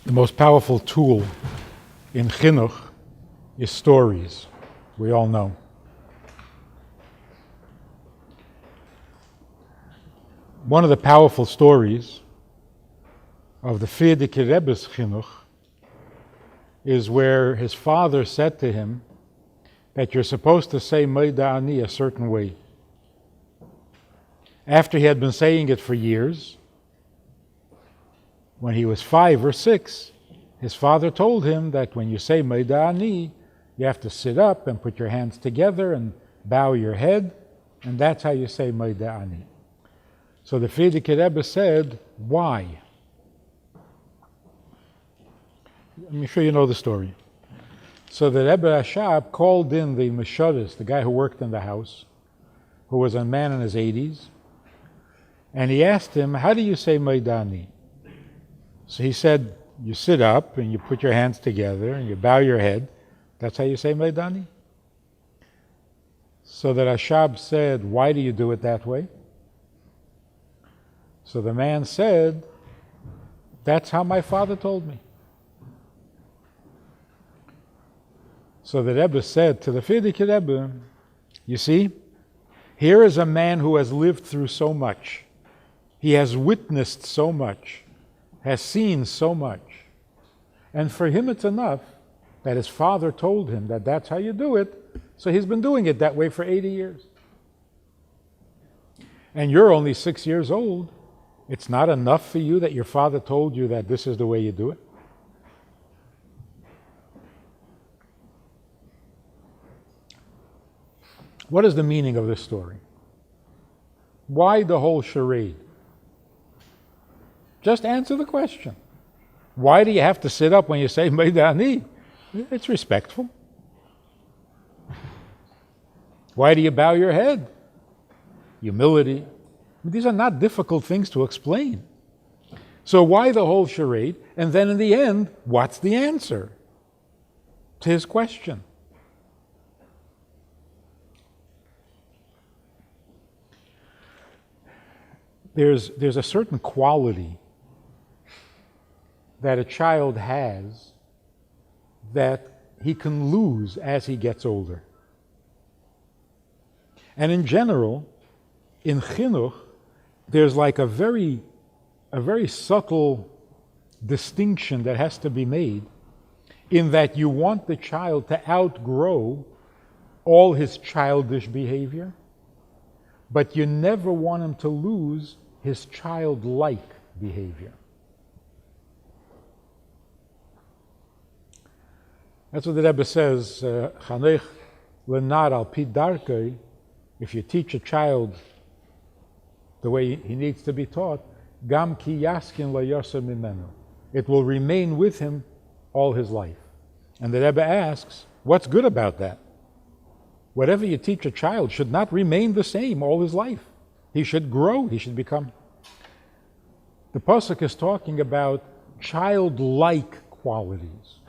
The most powerful tool in chinuch is stories. We all know. One of the powerful stories of the Frierdiker Rebbe's chinuch is where his father said to him that you're supposed to say Moida Ani a certain way. After he had been saying it for years, when he was 5 or 6, his father told him that when you say Moida Ani, you have to sit up and put your hands together and bow your head, and that's how you say Moida Ani. So the Frierdiker Rebbe said, why? I'm sure you know the story. So the Rebbe Rashab called in the Meshuris, the guy who worked in the house, who was a man in his 80s, and he asked him, how do you say Moida Ani? So he said, you sit up and you put your hands together and you bow your head. That's how you say Moida Ani? So the Rashab said, why do you do it that way? So the man said, that's how my father told me. So the Rebbe said to the Frierdiker Rebbe, you see, here is a man who has lived through so much. He has witnessed so much, has seen so much. And for him it's enough that his father told him that that's how you do it, so he's been doing it that way for 80 years. And you're only 6 years old. It's not enough for you that your father told you that this is the way you do it? What is the meaning of this story? Why the whole charade? Just answer the question. Why do you have to sit up when you say Moida Ani? It's respectful. Why do you bow your head? Humility. These are not difficult things to explain. So why the whole charade? And then in the end, what's the answer to his question? There's a certain quality that a child has that he can lose as he gets older. And in general, in chinuch, there's like a very subtle distinction that has to be made in that you want the child to outgrow all his childish behavior, but you never want him to lose his childlike behavior. That's what the Rebbe says, Chanech lenar al pi darkei. If you teach a child the way he needs to be taught, gam ki yaskin lo yosem mimenu. It will remain with him all his life. And the Rebbe asks, what's good about that? Whatever you teach a child should not remain the same all his life. He should grow, he should become. The Pasuk is talking about childlike qualities.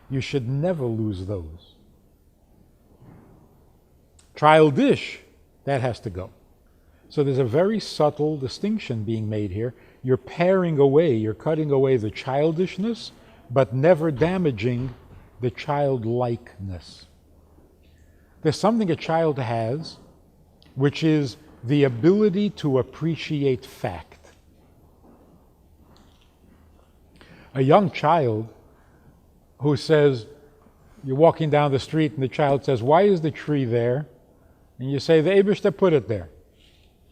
You should never lose those. Childish, that has to go. So there's a very subtle distinction being made here. You're paring away, you're cutting away the childishness, but never damaging the childlikeness. There's something a child has, which is the ability to appreciate fact. A young child who says, you're walking down the street and the child says, why is the tree there? And you say, the Eibishter put it there.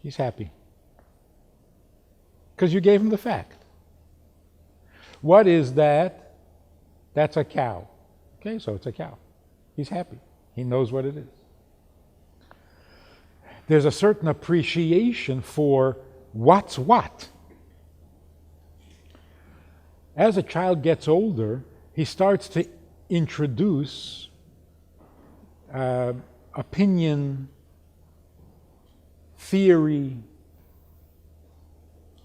He's happy. Because you gave him the fact. What is that? That's a cow. Okay, so it's a cow. He's happy. He knows what it is. There's a certain appreciation for what's what. As a child gets older, he starts to introduce opinion, theory,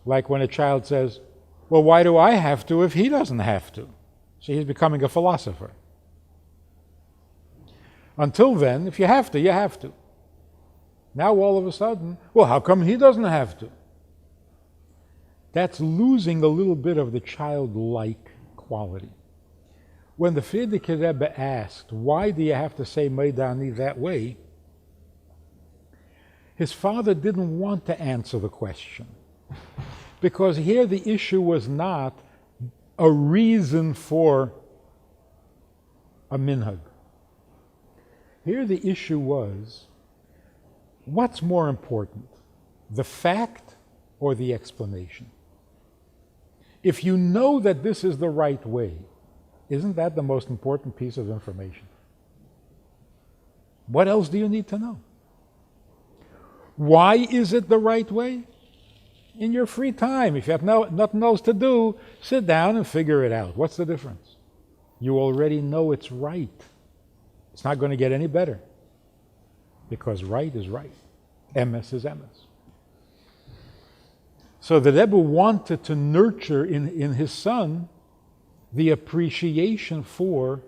like when a child says, well, why do I have to if he doesn't have to? So he's becoming a philosopher. Until then, if you have to, you have to. Now all of a sudden, well, how come he doesn't have to? that's losing a little bit of the childlike quality. When the Frierdiker Rebbe asked, why do you have to say Meidani that way? His father didn't want to answer the question. Because here the issue was not a reason for a minhag. Here the issue was, what's more important, the fact or the explanation? If you know that this is the right way, isn't that the most important piece of information? What else do you need to know? Why is it the right way? In your free time, if you have nothing else to do, sit down and figure it out. What's the difference? You already know it's right. It's not going to get any better. Because right is right. Emes is emes. So the Rebbe wanted to nurture in his son the appreciation for,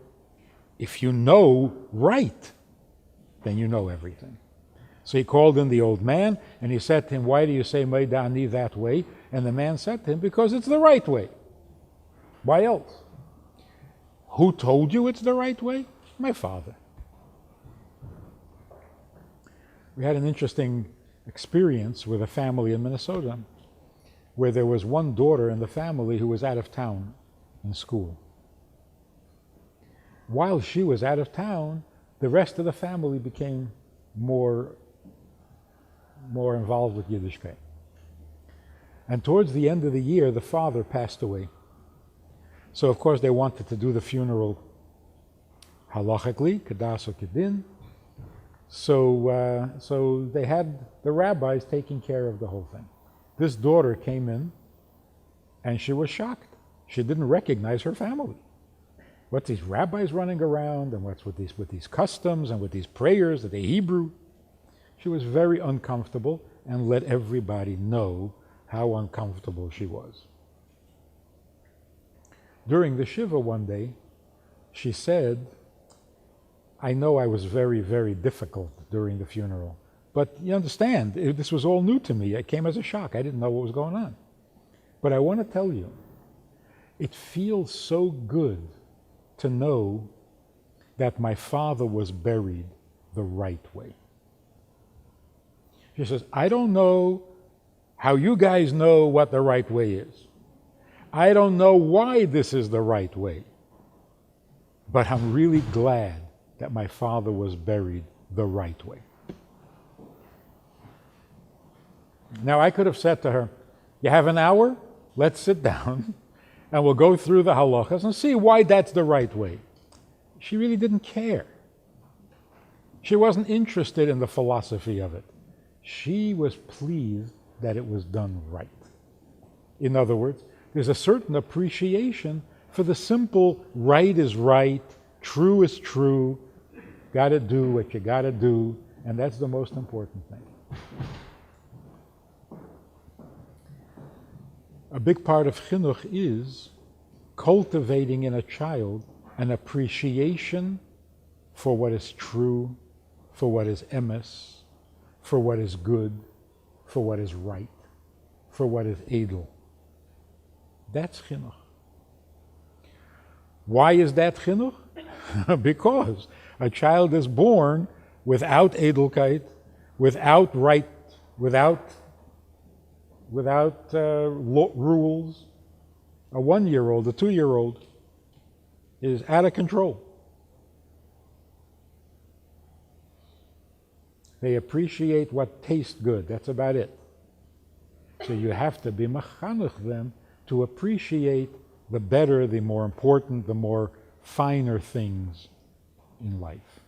if you know right, then you know everything. So he called in the old man, and he said to him, why do you say Meidani that way? And the man said to him, because it's the right way. Why else? Who told you it's the right way? My father. We had an interesting experience with a family in Minnesota where there was one daughter in the family who was out of town in school. While she was out of town, the rest of the family became more involved with Yiddishkeit. And towards the end of the year, the father passed away. So of course they wanted to do the funeral halachically, kedas or kedin. So they had the rabbis taking care of the whole thing. This daughter came in, and she was shocked. She didn't recognize her family. What's these rabbis running around, and what's with these customs and with these prayers that they Hebrew? She was very uncomfortable and let everybody know how uncomfortable she was. During the Shiva one day, she said, I know I was very, very difficult during the funeral, but you understand, this was all new to me. It came as a shock. I didn't know what was going on. But I want to tell you, it feels so good to know that my father was buried the right way. She says, I don't know how you guys know what the right way is. I don't know why this is the right way. But I'm really glad that my father was buried the right way. Now I could have said to her, you have an hour? Let's sit down and we'll go through the halachas and see why that's the right way. She really didn't care. She wasn't interested in the philosophy of it. She was pleased that it was done right. In other words, there's a certain appreciation for the simple right is right, true is true, got to do what you got to do, and that's the most important thing. A big part of chinuch is cultivating in a child an appreciation for what is true, for what is emes, for what is good, for what is right, for what is edel. That's chinuch. Why is that chinuch? Because a child is born without edelkeit, without right, without rules. A 1-year-old, a 2-year-old is out of control. They appreciate what tastes good. That's about it. So you have to be machanech them to appreciate the better, the more important, the more finer things in life.